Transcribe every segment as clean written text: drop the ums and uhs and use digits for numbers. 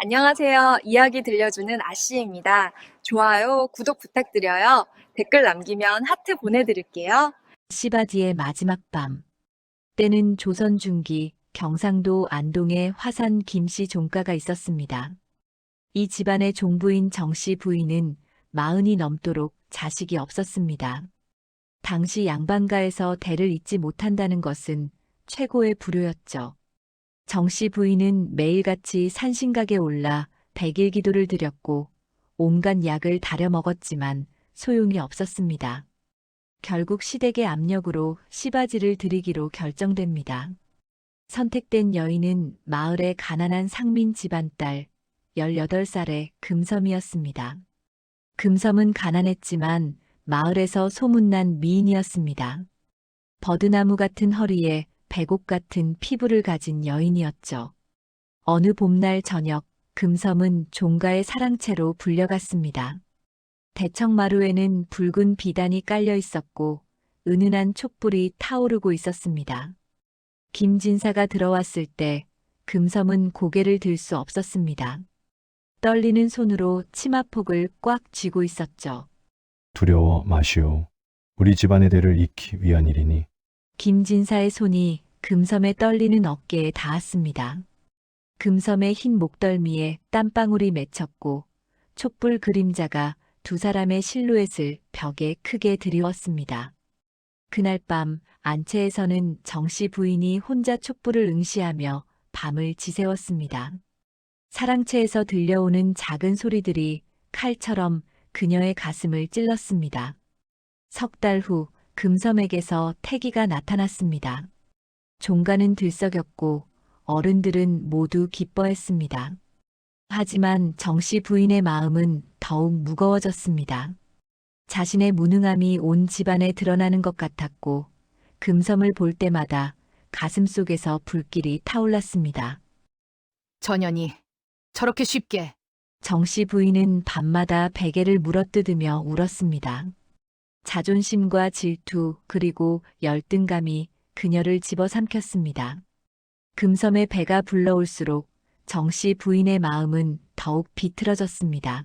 안녕하세요. 이야기 들려주는 아씨입니다. 좋아요, 구독 부탁드려요. 댓글 남기면 하트 보내드릴게요. 시바지의 마지막 밤. 때는 조선 중기 경상도 안동에 화산 김씨 종가가 있었습니다. 이 집안의 종부인 정씨 부인은 40이 넘도록 자식이 없었습니다. 당시 양반가에서 대를 잇지 못한다는 것은 최고의 불효였죠. 정씨 부인은 매일같이 산신각에 올라 백일 기도를 드렸고 온갖 약을 다려 먹었지만 소용이 없었습니다. 결국 시댁의 압력으로 시바지를 드리기로 결정됩니다. 선택된 여인은 마을의 가난한 상민 집안 딸 18살의 금섬이었습니다. 금섬은 가난했지만 마을에서 소문난 미인이었습니다. 버드나무 같은 허리에 백옥 같은 피부를 가진 여인이었죠. 어느 봄날 저녁 금섬은 종가의 사랑채로 불려갔습니다. 대청마루에는 붉은 비단이 깔려 있었고 은은한 촛불이 타오르고 있었습니다. 김진사가 들어왔을 때 금섬은 고개를 들 수 없었습니다. 떨리는 손으로 치마폭을 꽉 쥐고 있었죠. 두려워 마시오. 우리 집안의 대를 잇기 위한 일이니 김진사의 손이 금섬의 떨리는 어깨에 닿았습니다. 금섬의 흰 목덜미에 땀방울이 맺혔고 촛불 그림자가 두 사람의 실루엣을 벽에 크게 드리웠습니다. 그날 밤 안채에서는 정씨 부인이 혼자 촛불을 응시하며 밤을 지새웠습니다. 사랑채에서 들려오는 작은 소리들이 칼처럼 그녀의 가슴을 찔렀습니다. 석 달 후 금섬에게서 태기가 나타났습니다. 종가는 들썩였고 어른들은 모두 기뻐했습니다. 하지만 정씨 부인의 마음은 더욱 무거워졌습니다. 자신의 무능함이 온 집안에 드러나는 것 같았고 금섬을 볼 때마다 가슴 속에서 불길이 타올랐습니다. 전현이 저렇게 쉽게. 정씨 부인은 밤마다 베개를 물어뜯으며 울었습니다. 자존심과 질투 그리고 열등감이 그녀를 집어삼켰습니다. 금섬의 배가 불러올수록 정씨 부인의 마음은 더욱 비틀어졌습니다.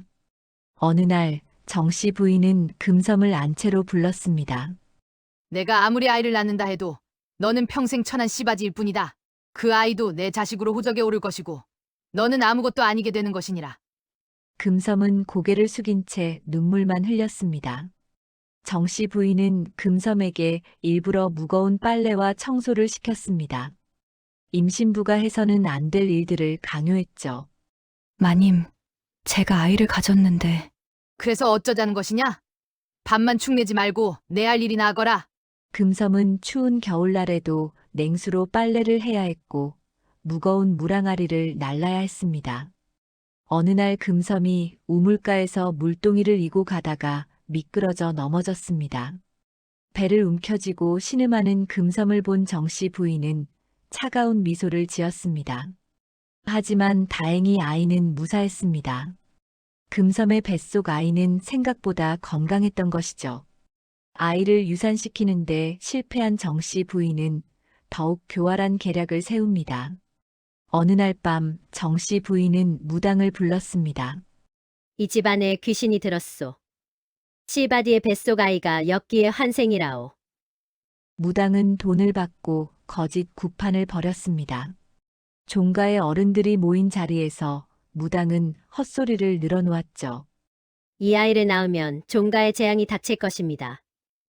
어느 날 정씨 부인은 금섬을 안채로 불렀습니다. 내가 아무리 아이를 낳는다 해도 너는 평생 천한 씨바지일 뿐이다. 그 아이도 내 자식으로 호적에 오를 것이고 너는 아무것도 아니게 되는 것이니라. 금섬은 고개를 숙인 채 눈물만 흘렸습니다. 정씨 부인은 금섬에게 일부러 무거운 빨래와 청소를 시켰습니다. 임신부가 해서는 안 될 일들을 강요했죠. 마님, 제가 아이를 가졌는데 그래서 어쩌자는 것이냐? 밤만 축내지 말고 내 할 일이나 하거라. 금섬은 추운 겨울날에도 냉수로 빨래를 해야 했고 무거운 물항아리를 날라야 했습니다. 어느 날 금섬이 우물가에서 물동이를 이고 가다가 미끄러져 넘어졌습니다. 배를 움켜쥐고 신음하는 금섬을 본 정씨 부인은 차가운 미소를 지었습니다. 하지만 다행히 아이는 무사했습니다. 금섬의 뱃속 아이는 생각보다 건강했던 것이죠. 아이를 유산시키는데 실패한 정씨 부인은 더욱 교활한 계략을 세웁니다. 어느 날 밤 정씨 부인은 무당을 불렀습니다. 이 집안에 귀신이 들었소. 시바디의 뱃속 아이가 엽기의 환생이라오. 무당은 돈을 받고 거짓 구판을 벌였습니다. 종가의 어른들이 모인 자리에서 무당은 헛소리를 늘어놓았죠. 이 아이를 낳으면 종가의 재앙이 닥칠 것입니다.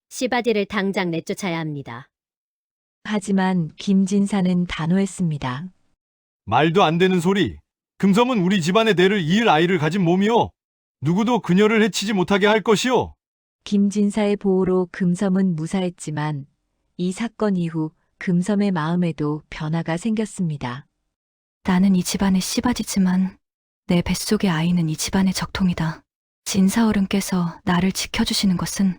시바디를 당장 내쫓아야 합니다. 하지만 김진사는 단호했습니다. 말도 안 되는 소리. 금섬은 우리 집안의 대를 이을 아이를 가진 몸이요. 누구도 그녀를 해치지 못하게 할 것이요. 김진사의 보호로 금섬은 무사했지만 이 사건 이후 금섬의 마음에도 변화가 생겼습니다. 나는 이 집안의 씨바지지만 내 뱃속의 아이는 이 집안의 적통이다. 진사어른께서 나를 지켜주시는 것은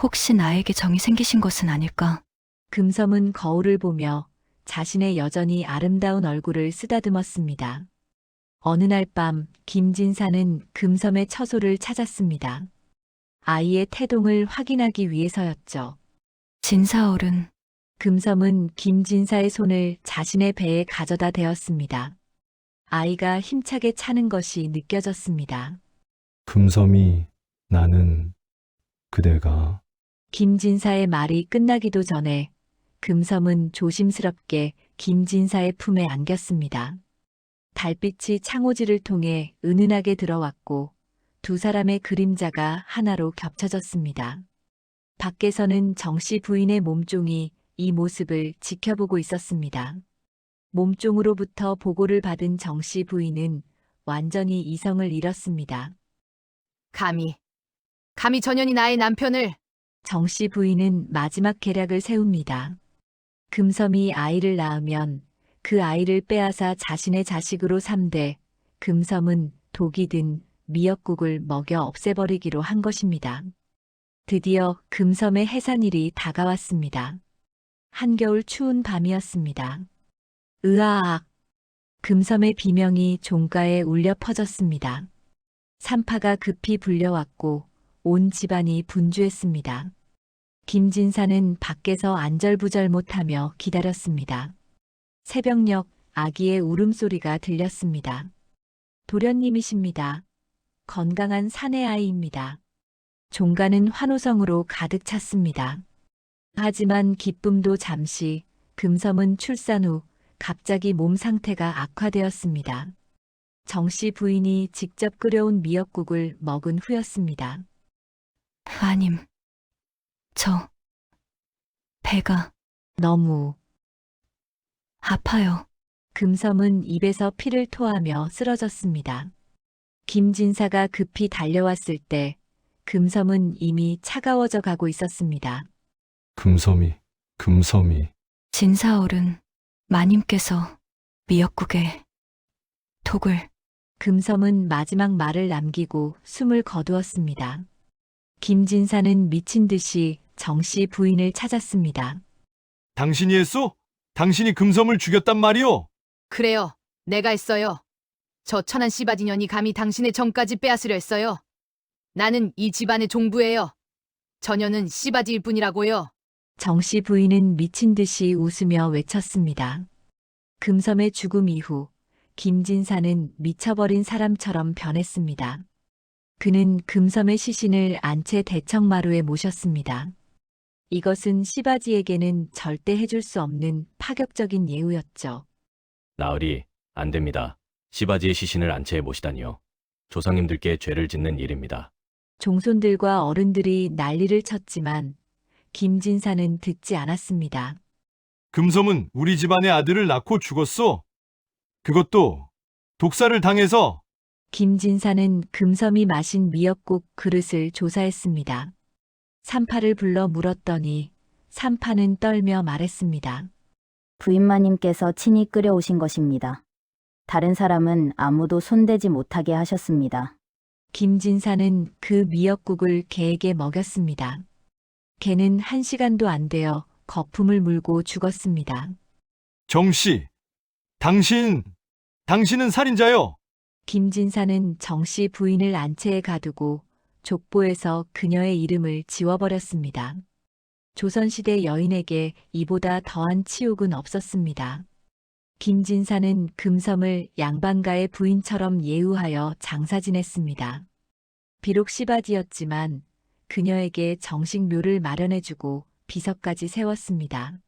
혹시 나에게 정이 생기신 것은 아닐까? 금섬은 거울을 보며 자신의 여전히 아름다운 얼굴을 쓰다듬었습니다. 어느 날 밤 김진사는 금섬의 처소를 찾았습니다. 아이의 태동을 확인하기 위해서였죠. 진사어른, 금섬은 김진사의 손을 자신의 배에 가져다 대었습니다. 아이가 힘차게 차는 것이 느껴졌습니다. 금섬이 나는 그대가 김진사의 말이 끝나기도 전에 금섬은 조심스럽게 김진사의 품에 안겼습니다. 달빛이 창호지를 통해 은은하게 들어왔고 두 사람의 그림자가 하나로 겹쳐졌습니다. 밖에서는 정씨 부인의 몸종이 이 모습을 지켜보고 있었습니다. 몸종으로부터 보고를 받은 정씨 부인은 완전히 이성을 잃었습니다. 감히 전현이 나의 남편을. 정씨 부인은 마지막 계략을 세웁니다. 금섬이 아이를 낳으면 그 아이를 빼앗아 자신의 자식으로 삼되 금섬은 독이 든 미역국을 먹여 없애버리기로 한 것입니다. 드디어 금섬의 해산일이 다가왔습니다. 한겨울 추운 밤이었습니다. 으아악! 금섬의 비명이 종가에 울려 퍼졌습니다. 산파가 급히 불려왔고 온 집안이 분주했습니다. 김진사는 밖에서 안절부절 못하며 기다렸습니다. 새벽녘 아기의 울음소리가 들렸습니다. 도련님이십니다. 건강한 사내 아이입니다. 종가는 환호성으로 가득 찼습니다. 하지만 기쁨도 잠시, 금섬은 출산 후 갑자기 몸 상태가 악화되었습니다. 정씨 부인이 직접 끓여온 미역국을 먹은 후였습니다. 마님, 저 배가 너무 아파요. 금섬은 입에서 피를 토하며 쓰러졌습니다. 김진사가 급히 달려왔을 때 금섬은 이미 차가워져 가고 있었습니다. 금섬이 진사어른, 마님께서 미역국에 독을. 금섬은 마지막 말을 남기고 숨을 거두었습니다. 김진사는 미친 듯이 정씨 부인을 찾았습니다. 당신이 했소? 당신이 금섬을 죽였단 말이오? 그래요. 내가 했어요. 저 천한 씨바지년이 감히 당신의 정까지 빼앗으려 했어요. 나는 이 집안의 종부예요. 전혀는 씨바지일 뿐이라고요. 정씨 부인은 미친 듯이 웃으며 외쳤습니다. 금섬의 죽음 이후 김진사는 미쳐버린 사람처럼 변했습니다. 그는 금섬의 시신을 안채 대청마루에 모셨습니다. 이것은 씨바지에게는 절대 해줄 수 없는 파격적인 예우였죠. 나으리, 안 됩니다. 씨바지의 시신을 안채에 모시다니요. 조상님들께 죄를 짓는 일입니다. 종손들과 어른들이 난리를 쳤지만 김진사는 듣지 않았습니다. 금섬은 우리 집안의 아들을 낳고 죽었소. 그것도 독사를 당해서. 김진사는 금섬이 마신 미역국 그릇을 조사했습니다. 산파를 불러 물었더니 산파는 떨며 말했습니다. 부인마님께서 친히 끓여오신 것입니다. 다른 사람은 아무도 손대지 못하게 하셨습니다. 김진사는 그 미역국을 개에게 먹였습니다. 개는 1시간도 안 되어 거품을 물고 죽었습니다. 정씨, 당신은 살인자요. 김진사는 정씨 부인을 안채에 가두고 족보에서 그녀의 이름을 지워버렸습니다. 조선시대 여인에게 이보다 더한 치욕은 없었습니다. 김진사는 금섬을 양반가의 부인처럼 예우하여 장사 지냈습니다. 비록 씨바지였지만 그녀에게 정식묘를 마련해주고 비석까지 세웠습니다.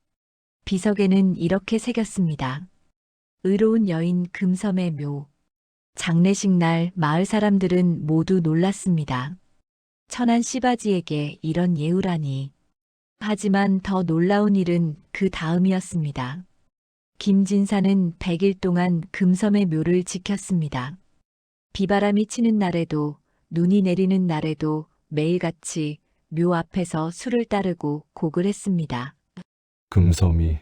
비석에는 이렇게 새겼습니다. 의로운 여인 금섬의 묘. 장례식 날 마을 사람들은 모두 놀랐습니다. 천한 씨바지에게 이런 예우라니. 하지만 더 놀라운 일은 그 다음이었습니다. 김진사는 100일 동안 금섬의 묘를 지켰습니다. 비바람이 치는 날에도 눈이 내리는 날에도 매일같이 묘 앞에서 술을 따르고 곡을 했습니다. 금섬이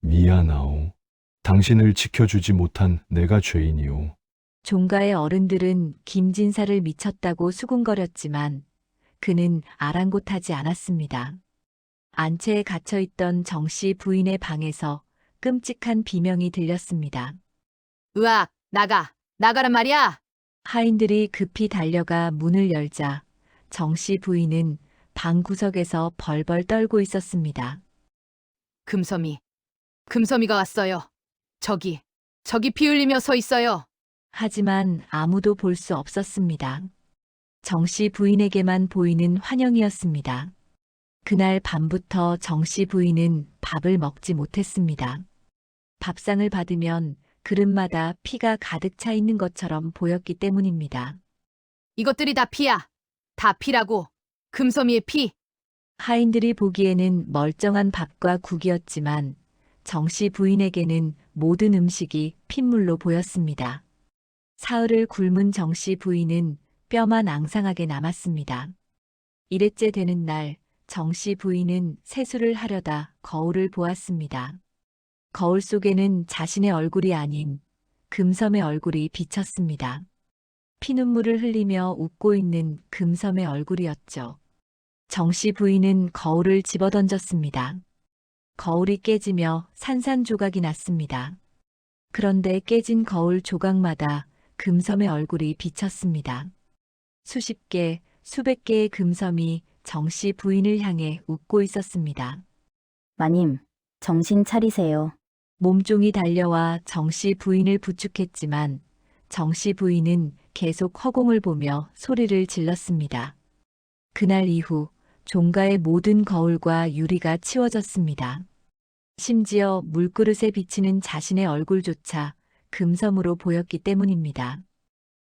미안하오. 당신을 지켜주지 못한 내가 죄인이오. 종가의 어른들은 김진사를 미쳤다고 수군거렸지만 그는 아랑곳하지 않았습니다. 안채에 갇혀있던 정씨 부인의 방에서 끔찍한 비명이 들렸습니다. 으악, 나가란 말이야. 하인들이 급히 달려가 문을 열자 정씨 부인은 방 구석에서 벌벌 떨고 있었습니다. 금섬이가 왔어요. 저기 피 흘리며 서 있어요. 하지만 아무도 볼 수 없었습니다. 정씨 부인에게만 보이는 환영이었습니다. 그날 밤부터 정씨 부인은 밥을 먹지 못했습니다. 밥상을 받으면 그릇마다 피가 가득 차 있는 것처럼 보였기 때문입니다. 이것들이 다 피야. 다 피라고. 금섬이의 피. 하인들이 보기에는 멀쩡한 밥과 국이었지만 정씨 부인에게는 모든 음식이 핏물로 보였습니다. 사흘을 굶은 정씨 부인은 뼈만 앙상하게 남았습니다. 일회째 되는 날 정씨 부인은 세수를 하려다 거울을 보았습니다. 거울 속에는 자신의 얼굴이 아닌 금섬의 얼굴이 비쳤습니다. 피눈물을 흘리며 웃고 있는 금섬의 얼굴이었죠. 정씨 부인은 거울을 집어던졌습니다. 거울이 깨지며 산산조각이 났습니다. 그런데 깨진 거울 조각마다 금섬의 얼굴이 비쳤습니다. 수십 개, 수백 개의 금섬이 정씨 부인을 향해 웃고 있었습니다. 마님, 정신 차리세요. 몸종이 달려와 정씨 부인을 부축했지만 정씨 부인은 계속 허공을 보며 소리를 질렀습니다. 그날 이후 종가의 모든 거울과 유리가 치워졌습니다. 심지어 물그릇에 비치는 자신의 얼굴조차 금섬으로 보였기 때문입니다.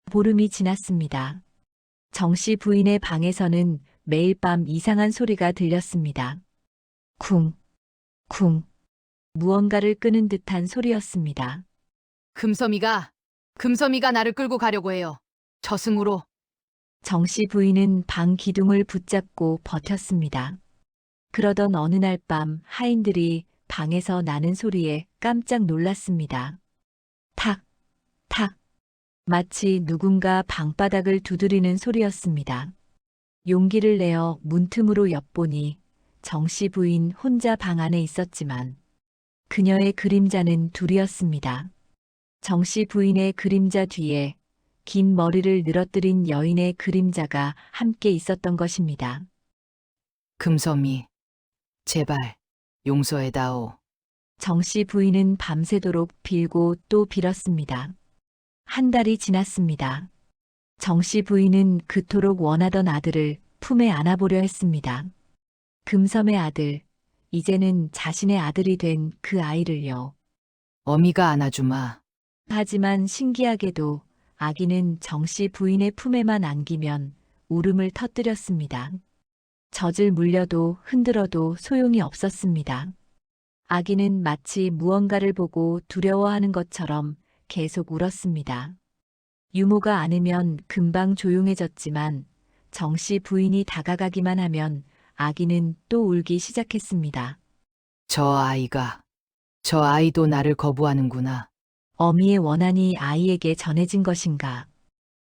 보름이 지났습니다. 정씨 부인의 방에서는 매일 밤 이상한 소리가 들렸습니다. 쿵, 쿵. 무언가를 끄는 듯한 소리였습니다. 금섬이가 나를 끌고 가려고 해요. 저승으로. 정씨 부인은 방 기둥을 붙잡고 버텼습니다. 그러던 어느 날 밤 하인들이 방에서 나는 소리에 깜짝 놀랐습니다. 탁, 탁. 마치 누군가 방바닥을 두드리는 소리였습니다. 용기를 내어 문틈으로 엿보니 정씨 부인 혼자 방 안에 있었지만 그녀의 그림자는 둘이었습니다. 정씨 부인의 그림자 뒤에 긴 머리를 늘어뜨린 여인의 그림자가 함께 있었던 것입니다. 금섬이, 제발 용서해다오. 정씨 부인은 밤새도록 빌고 또 빌었습니다. 한 달이 지났습니다. 정씨 부인은 그토록 원하던 아들을 품에 안아보려 했습니다. 금섬의 아들, 이제는 자신의 아들이 된 그 아이를요. 어미가 안아주마. 하지만 신기하게도 아기는 정씨 부인의 품에만 안기면 울음을 터뜨렸습니다. 젖을 물려도 흔들어도 소용이 없었습니다. 아기는 마치 무언가를 보고 두려워하는 것처럼 계속 울었습니다. 유모가 안으면 금방 조용해졌지만 정씨 부인이 다가가기만 하면 아기는 또 울기 시작했습니다. 저 아이도 나를 거부하는구나. 어미의 원한이 아이에게 전해진 것인가.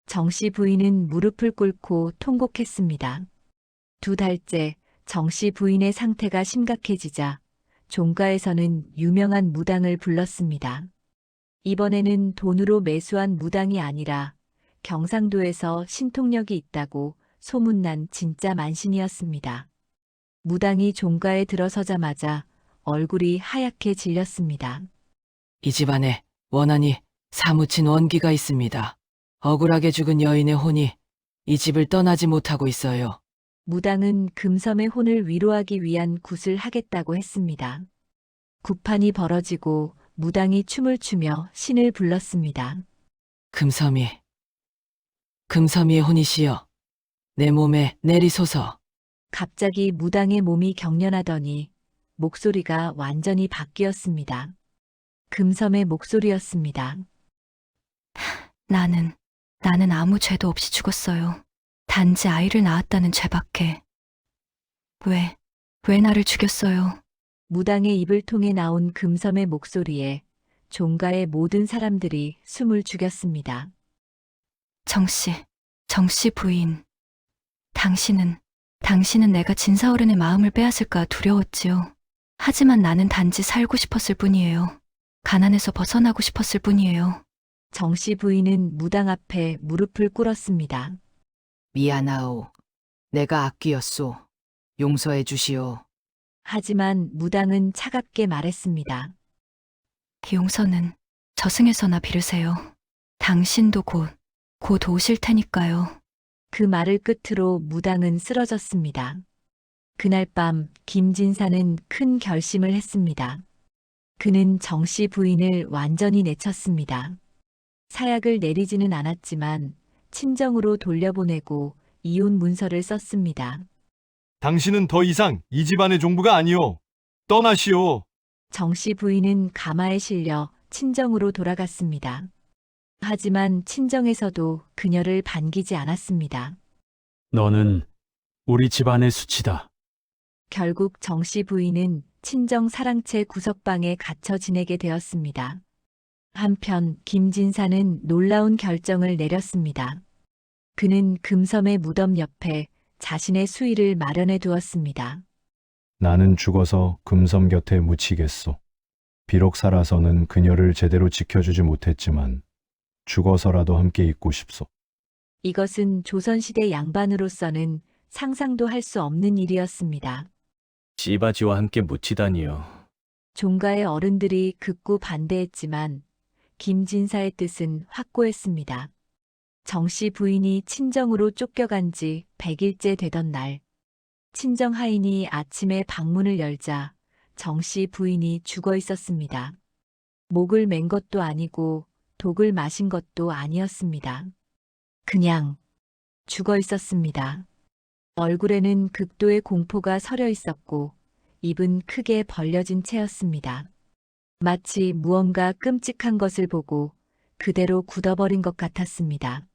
정씨 부인은 무릎을 꿇고 통곡했습니다. 2달째 정씨 부인의 상태가 심각해지자 종가에서는 유명한 무당을 불렀습니다. 이번에는 돈으로 매수한 무당이 아니라 경상도에서 신통력이 있다고 소문난 진짜 만신이었습니다. 무당이 종가에 들어서자마자 얼굴이 하얗게 질렸습니다. 이 집안에 원한이 사무친 원기가 있습니다. 억울하게 죽은 여인의 혼이 이 집을 떠나지 못하고 있어요. 무당은 금섬의 혼을 위로하기 위한 굿을 하겠다고 했습니다. 굿판이 벌어지고 무당이 춤을 추며 신을 불렀습니다. 금섬이의 혼이시여, 내 몸에 내리소서. 갑자기 무당의 몸이 경련하더니 목소리가 완전히 바뀌었습니다. 금섬의 목소리였습니다. 나는 아무 죄도 없이 죽었어요. 단지 아이를 낳았다는 죄밖에. 왜 나를 죽였어요? 무당의 입을 통해 나온 금섬의 목소리에 종가의 모든 사람들이 숨을 죽였습니다. 정씨 부인. 당신은 내가 진사어른의 마음을 빼앗을까 두려웠지요. 하지만 나는 단지 살고 싶었을 뿐이에요. 가난에서 벗어나고 싶었을 뿐이에요. 정씨 부인은 무당 앞에 무릎을 꿇었습니다. 미안하오. 내가 악귀였소. 용서해 주시오. 하지만 무당은 차갑게 말했습니다. 용서는 저승에서나 빌으세요. 당신도 곧 오실 테니까요. 그 말을 끝으로 무당은 쓰러졌습니다. 그날 밤 김진사는 큰 결심을 했습니다. 그는 정씨 부인을 완전히 내쳤습니다. 사약을 내리지는 않았지만 친정으로 돌려보내고 이혼 문서를 썼습니다. 당신은 더 이상 이 집안의 종부가 아니오. 떠나시오. 정씨 부인은 가마에 실려 친정으로 돌아갔습니다. 하지만 친정에서도 그녀를 반기지 않았습니다. 너는 우리 집안의 수치다. 결국 정씨 부인은 친정 사랑채 구석방에 갇혀 지내게 되었습니다. 한편 김진사는 놀라운 결정을 내렸습니다. 그는 금섬의 무덤 옆에 자신의 수의를 마련해 두었습니다. 나는 죽어서 금섬 곁에 묻히겠소. 비록 살아서는 그녀를 제대로 지켜주지 못했지만 죽어서라도 함께 있고 싶소. 이것은 조선시대 양반으로서는 상상도 할 수 없는 일이었습니다. 씨바지와 함께 묻히다니요. 종가의 어른들이 극구 반대했지만 김진사의 뜻은 확고했습니다. 정씨 부인이 친정으로 쫓겨간 지 100일째 되던 날, 친정 하인이 아침에 방문을 열자 정씨 부인이 죽어 있었습니다. 목을 맨 것도 아니고 독을 마신 것도 아니었습니다. 그냥 죽어 있었습니다. 얼굴에는 극도의 공포가 서려 있었고 입은 크게 벌려진 채였습니다. 마치 무언가 끔찍한 것을 보고 그대로 굳어버린 것 같았습니다.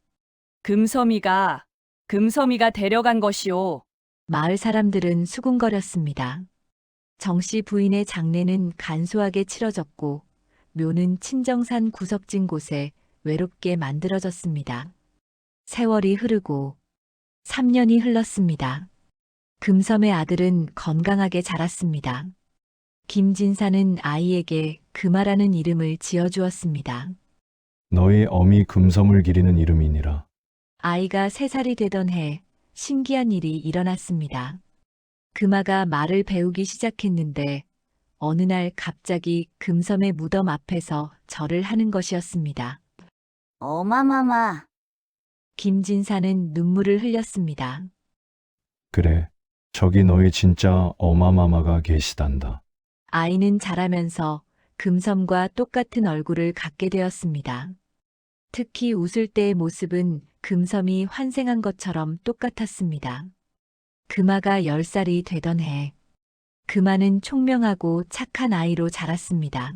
금섬이가 데려간 것이오. 마을 사람들은 수군거렸습니다. 정씨 부인의 장례는 간소하게 치러졌고 묘는 친정산 구석진 곳에 외롭게 만들어졌습니다. 세월이 흐르고 3년이 흘렀습니다. 금섬의 아들은 건강하게 자랐습니다. 김진사는 아이에게 금아라는 이름을 지어주었습니다. 너희 어미 금섬을 기리는 이름이니라. 아이가 3살이 되던 해 신기한 일이 일어났습니다. 금아가 말을 배우기 시작했는데 어느 날 갑자기 금섬의 무덤 앞에서 절을 하는 것이었습니다. 어마마마. 김진사는 눈물을 흘렸습니다. 그래, 저기 너희 진짜 어마마마가 계시단다. 아이는 자라면서 금섬과 똑같은 얼굴을 갖게 되었습니다. 특히 웃을 때의 모습은 금섬이 환생한 것처럼 똑같았습니다. 금아가 10살이 되던 해, 금아는 총명하고 착한 아이로 자랐습니다.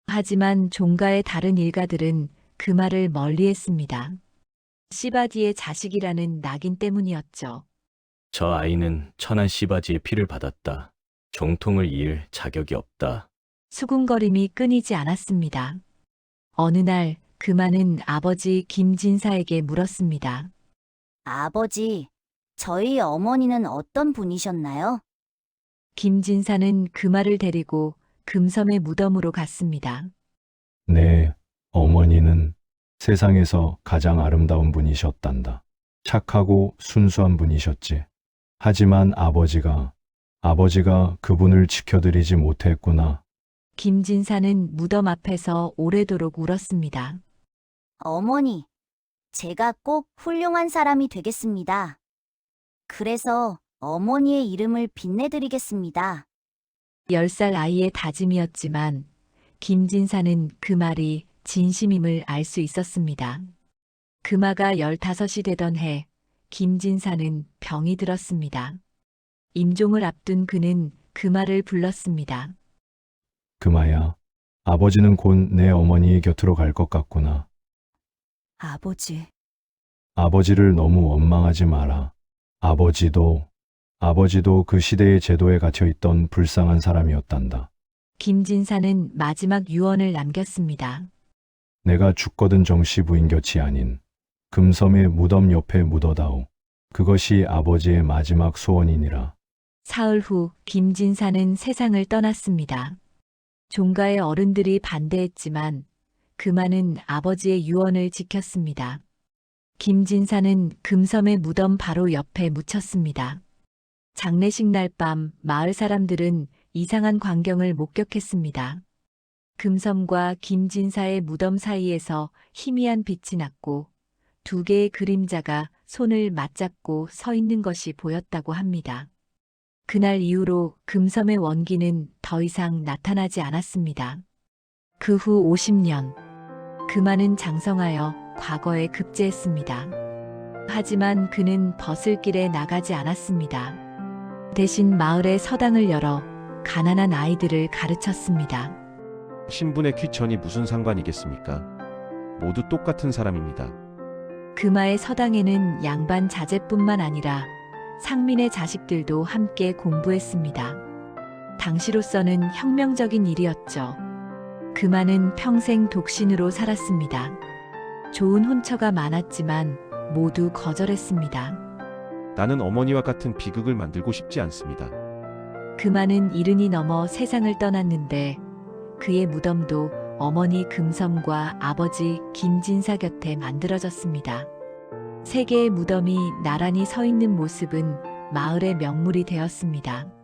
하지만 종가의 다른 일가들은 금아를 멀리했습니다. 씨바지의 자식이라는 낙인 때문이었죠. 저 아이는 천한 씨바지의 피를 받았다. 종통을 이을 자격이 없다. 수군거림이 끊이지 않았습니다. 어느 날 금아는 아버지 김진사에게 물었습니다. 아버지, 저희 어머니는 어떤 분이셨나요? 김진사는 금아를 데리고 금섬의 무덤으로 갔습니다. 네, 어머니는 세상에서 가장 아름다운 분이셨단다. 착하고 순수한 분이셨지. 하지만 아버지가 그분을 지켜드리지 못했구나. 김진사는 무덤 앞에서 오래도록 울었습니다. 어머니, 제가 꼭 훌륭한 사람이 되겠습니다. 그래서 어머니의 이름을 빛내드리겠습니다. 10살 아이의 다짐이었지만 김진사는 그 말이 진심임을 알 수 있었습니다. 금아가 15이 되던 해 김진사는 병이 들었습니다. 임종을 앞둔 그는 금아를 불렀습니다. 금아야, 아버지는 곧 내 어머니 곁으로 갈 것 같구나. 아버지, 아버지를 너무 원망하지 마라. 아버지도 그 시대의 제도에 갇혀있던 불쌍한 사람이었단다. 김진사는 마지막 유언을 남겼습니다. 내가 죽거든 정씨 부인 곁이 아닌 금섬의 무덤 옆에 묻어다오. 그것이 아버지의 마지막 소원이니라. 사흘 후 김진사는 세상을 떠났습니다. 종가의 어른들이 반대했지만 금아는 아버지의 유언을 지켰습니다. 김진사는 금섬의 무덤 바로 옆에 묻혔습니다. 장례식 날 밤 마을 사람들은 이상한 광경을 목격했습니다. 금섬과 김진사의 무덤 사이에서 희미한 빛이 났고 두 개의 그림자가 손을 맞잡고 서 있는 것이 보였다고 합니다. 그날 이후로 금섬의 원기는 더 이상 나타나지 않았습니다. 그 후 50년, 금화는 장성하여 과거에 급제했습니다. 하지만 그는 벗을길에 나가지 않았습니다. 대신 마을의 서당을 열어 가난한 아이들을 가르쳤습니다. 신분의 귀천이 무슨 상관이겠습니까? 모두 똑같은 사람입니다. 금화의 서당에는 양반 자제뿐만 아니라 상민의 자식들도 함께 공부했습니다. 당시로서는 혁명적인 일이었죠. 금화는 평생 독신으로 살았습니다. 좋은 혼처가 많았지만 모두 거절했습니다. 나는 어머니와 같은 비극을 만들고 싶지 않습니다. 금화는 70이 넘어 세상을 떠났는데 그의 무덤도 어머니 금섬과 아버지 김진사 곁에 만들어졌습니다. 세 개의 무덤이 나란히 서 있는 모습은 마을의 명물이 되었습니다.